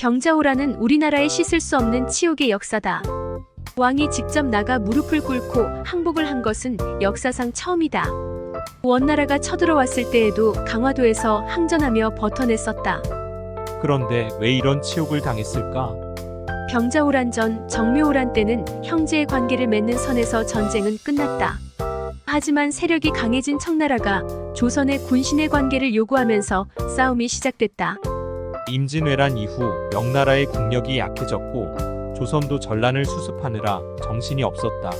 병자호란은 우리나라에 씻을 수 없는 치욕의 역사다. 왕이 직접 나가 무릎을 꿇고 항복을 한 것은 역사상 처음이다. 원나라가 쳐들어왔을 때에도 강화도에서 항전하며 버텨냈었다. 그런데 왜 이런 치욕을 당했을까? 병자호란 전 정묘호란 때는 형제의 관계를 맺는 선에서 전쟁은 끝났다. 하지만 세력이 강해진 청나라가 조선의 군신의 관계를 요구하면서 싸움이 시작됐다. 임진왜란 이후 명나라의 국력이 약해졌고 조선도 전란을 수습하느라 정신이 없었다.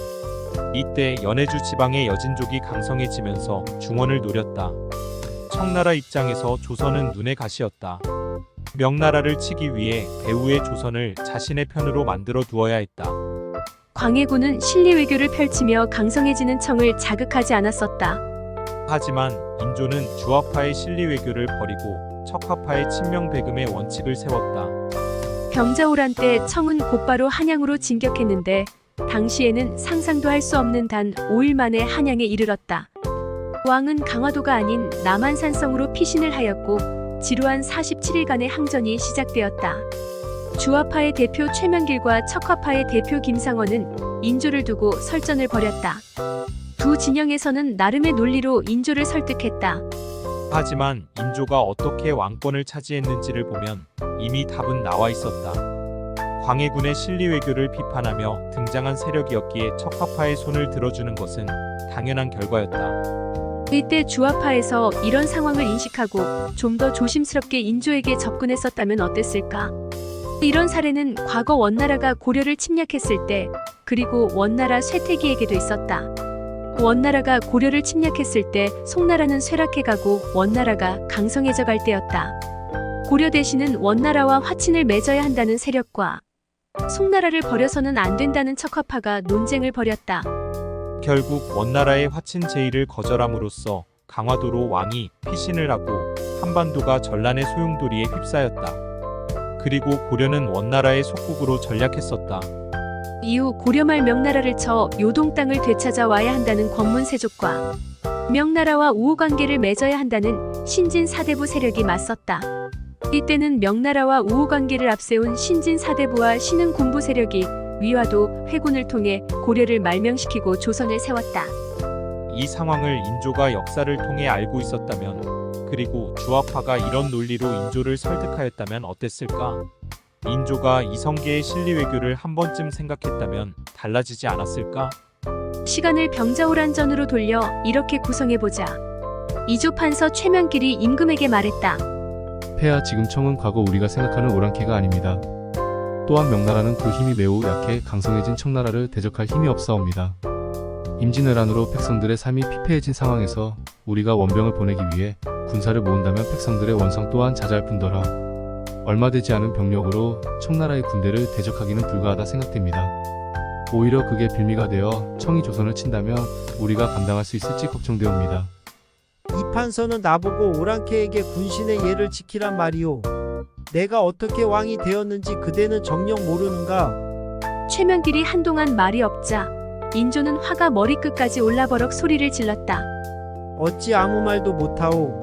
이때 연해주 지방의 여진족이 강성해지면서 중원을 노렸다. 청나라 입장에서 조선은 눈의 가시였다. 명나라를 치기 위해 배후의 조선을 자신의 편으로 만들어 두어야 했다. 광해군은 실리외교를 펼치며 강성해지는 청을 자극하지 않았었다. 하지만 인조는 주화파의 실리외교를 버리고 척화파의 친명배금의 원칙을 세웠다. 병자호란 때 청은 곧바로 한양으로 진격했는데 당시에는 상상도 할 수 없는 단 5일 만에 한양에 이르렀다. 왕은 강화도가 아닌 남한산성으로 피신을 하였고 지루한 47일간의 항전이 시작되었다. 주화파의 대표 최명길과 척화파의 대표 김상원은 인조를 두고 설전을 벌였다. 두 진영에서는 나름의 논리로 인조를 설득했다. 하지만 인조가 어떻게 왕권을 차지했는지를 보면 이미 답은 나와 있었다. 광해군의 실리외교를 비판하며 등장한 세력이었기에 척화파의 손을 들어주는 것은 당연한 결과였다. 이때 주화파에서 이런 상황을 인식하고 좀 더 조심스럽게 인조에게 접근했었다면 어땠을까? 이런 사례는 과거 원나라가 고려를 침략했을 때, 그리고 원나라 쇠퇴기에게도 있었다. 원나라가 고려를 침략했을 때 송나라는 쇠락해가고 원나라가 강성해져 갈 때였다. 고려 대신은 원나라와 화친을 맺어야 한다는 세력과 송나라를 버려서는 안 된다는 척화파가 논쟁을 벌였다. 결국 원나라의 화친 제의를 거절함으로써 강화도로 왕이 피신을 하고 한반도가 전란의 소용돌이에 휩싸였다. 그리고 고려는 원나라의 속국으로 전략했었다. 이후 고려 말 명나라를 쳐 요동 땅을 되찾아와야 한다는 권문세족과 명나라와 우호 관계를 맺어야 한다는 신진 사대부 세력이 맞섰다. 이때는 명나라와 우호 관계를 앞세운 신진 사대부와 신흥 군부 세력이 위화도 회군을 통해 고려를 말명시키고 조선을 세웠다. 이 상황을 인조가 역사를 통해 알고 있었다면, 그리고 주화파가 이런 논리로 인조를 설득하였다면 어땠을까? 인조가 이성계의 실리외교를 한 번쯤 생각했다면 달라지지 않았을까? 시간을 병자호란 전으로 돌려 이렇게 구성해보자. 이조 판서 최명길이 임금에게 말했다. 폐하, 지금 청은 과거 우리가 생각하는 오랑캐가 아닙니다. 또한 명나라는 그 힘이 매우 약해 강성해진 청나라를 대적할 힘이 없사옵니다. 임진왜란으로 백성들의 삶이 피폐해진 상황에서 우리가 원병을 보내기 위해 군사를 모은다면 백성들의 원성 또한 자잘 뿐더러 얼마 되지 않은 병력으로 청나라의 군대를 대적하기는 불가하다 생각됩니다. 오히려 그게 빌미가 되어 청이 조선을 친다면 우리가 감당할 수 있을지 걱정되옵니다. 이 판서는 나보고 오랑캐에게 군신의 예를 지키란 말이오. 내가 어떻게 왕이 되었는지 그대는 정녕 모르는가? 최명길이 한동안 말이 없자 인조는 화가 머리끝까지 올라버럭 소리를 질렀다. 어찌 아무 말도 못하오.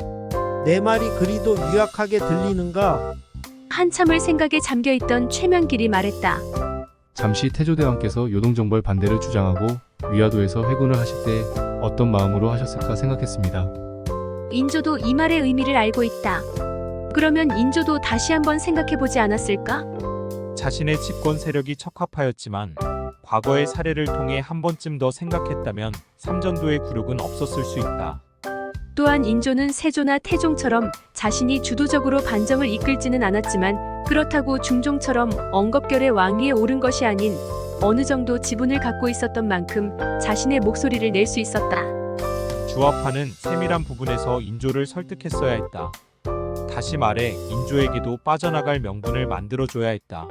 내 말이 그리도 유약하게 들리는가? 한참을 생각에 잠겨있던 최명길이 말했다. 잠시 태조대왕께서 요동정벌 반대를 주장하고 위화도에서 회군을 하실 때 어떤 마음으로 하셨을까 생각했습니다. 인조도 이 말의 의미를 알고 있다. 그러면 인조도 다시 한번 생각해보지 않았을까? 자신의 집권 세력이 척화파였지만 과거의 사례를 통해 한 번쯤 더 생각했다면 삼전도의 굴욕은 없었을 수 있다. 또한 인조는 세조나 태종처럼 자신이 주도적으로 반정을 이끌지는 않았지만 그렇다고 중종처럼 엉겁결에 왕위에 오른 것이 아닌 어느 정도 지분을 갖고 있었던 만큼 자신의 목소리를 낼 수 있었다. 주화파는 세밀한 부분에서 인조를 설득했어야 했다. 다시 말해 인조에게도 빠져나갈 명분을 만들어줘야 했다.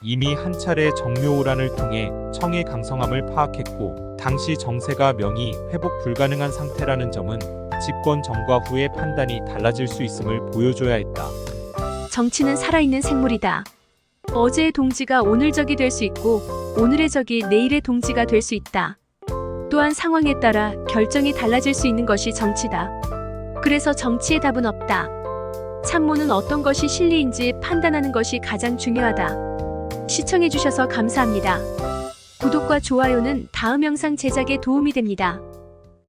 이미 한 차례 정묘호란을 통해 청의 강성함을 파악했고 당시 정세가 명히 회복 불가능한 상태라는 점은 집권 전과 후의 판단이 달라질 수 있음을 보여줘야 했다. 정치는 살아있는 생물이다. 어제의 동지가 오늘 적이 될 수 있고 오늘의 적이 내일의 동지가 될 수 있다. 또한 상황에 따라 결정이 달라질 수 있는 것이 정치다. 그래서 정치의 답은 없다. 참모는 어떤 것이 실리인지 판단하는 것이 가장 중요하다. 시청해주셔서 감사합니다. 구독과 좋아요는 다음 영상 제작에 도움이 됩니다.